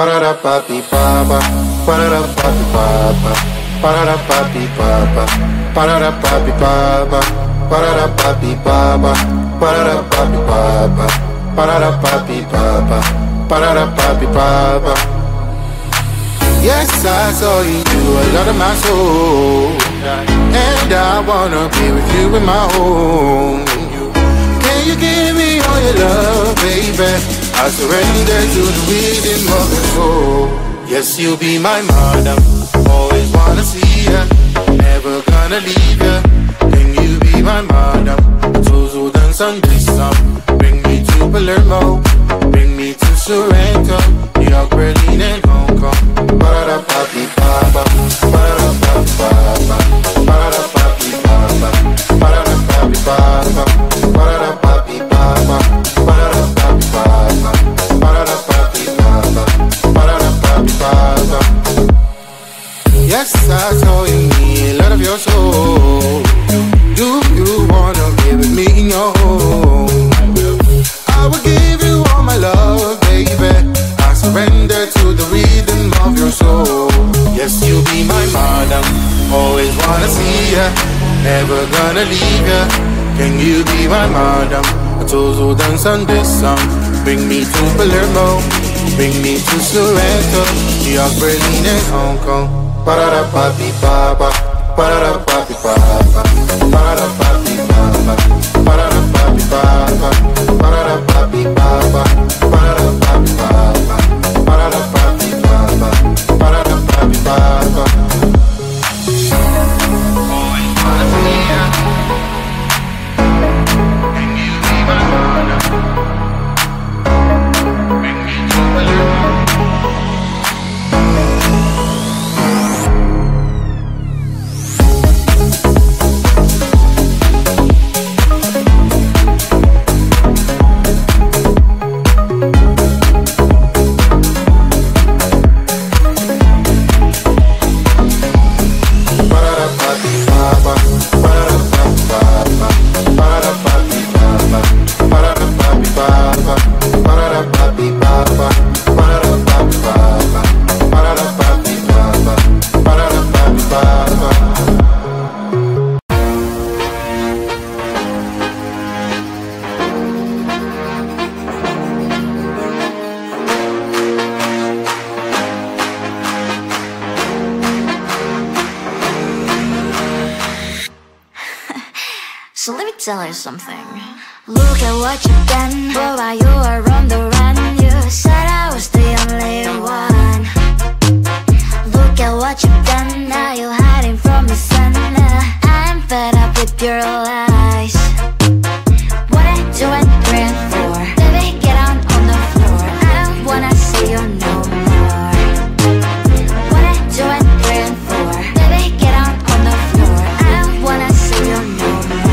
Ba-da-da-ba-be-ba-ba, ba-da-da-ba-be-ba-ba, ba-da-da-ba-be-ba-ba, ba-da-da-ba-be-ba-ba, ba-da-da-ba-be-ba-ba, ba-da-da-ba-be-ba-ba, ba-da-da-ba-be-ba-ba, ba-da-da-ba-be-ba-ba. Yes, I saw you do a lot of my soul, and I wanna be with you in my home. Can you give me all your love, baby? I surrender to the rhythm of your soul. Yes, you'll be my madam, always wanna see ya, never gonna leave ya. Can you be my madam? Suzudan Sandisam, bring me to Palermo, bring me to Sorrento, New York, Berlin and Hong Kong. Ba-da-da-ba-be-ba-ba, ba-da-da-ba-be-ba-ba, ba-da-da-ba-be-ba-ba, ba-da-da-ba-be-ba-ba, ba-da-da-ba-be-ba-ba, ba-da-da-ba-be-ba-ba, ba-da-da-ba-be-ba-ba, ba-da-da-ba-be-ba-ba. Yes, I saw you need a lot of your soul. Do you wanna be with me in your home? I will give you all my love, baby. I surrender to the rhythm of your soul. Yes, you'll be my madam, always wanna see ya, never gonna leave ya. Can you be my madam? Tozo dance on this song. Bring me to Palermo, bring me to Sorrento, New York, Berlin and Hong Kong. Ba-da-da-ba-be-ba-ba, ba-da-da-ba-be-ba-ba, ba-da-da-ba-be-ba-ba, ba-da-da-ba-be-ba-ba, ba-da-da-ba-be-ba-ba, ba-da-da-ba-be-ba-ba, ba-da-da-ba-be-ba-ba, ba-da-da-ba-be-ba-ba. Always wanna see ya. Can you be my madam? Bring me to Palermo. So let me tell you something. Look at what you've done, boy, while you were on the run. You said I was the only one. Look at what you've done, now you're hiding from the sun. I'm fed up with your lies. What I do and dream for, baby, get on the floor. I don't wanna see you no more. What I do and dream for, baby, get on the floor. I don't wanna see you no more.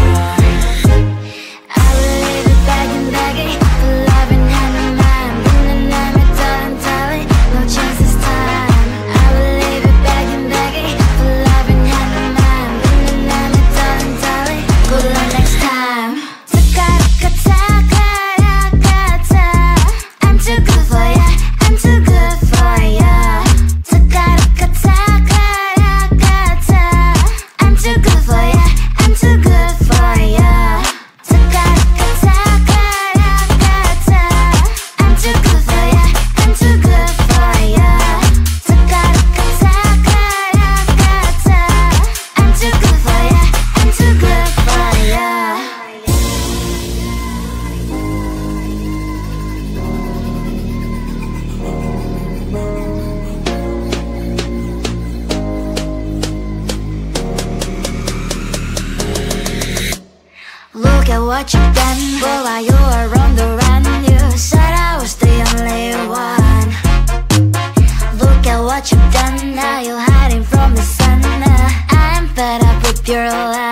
Look at what you've done, boy, while you were on the run. You said I was the only one. Look at what you've done, now you're hiding from the sun. I'm fed up with your lies.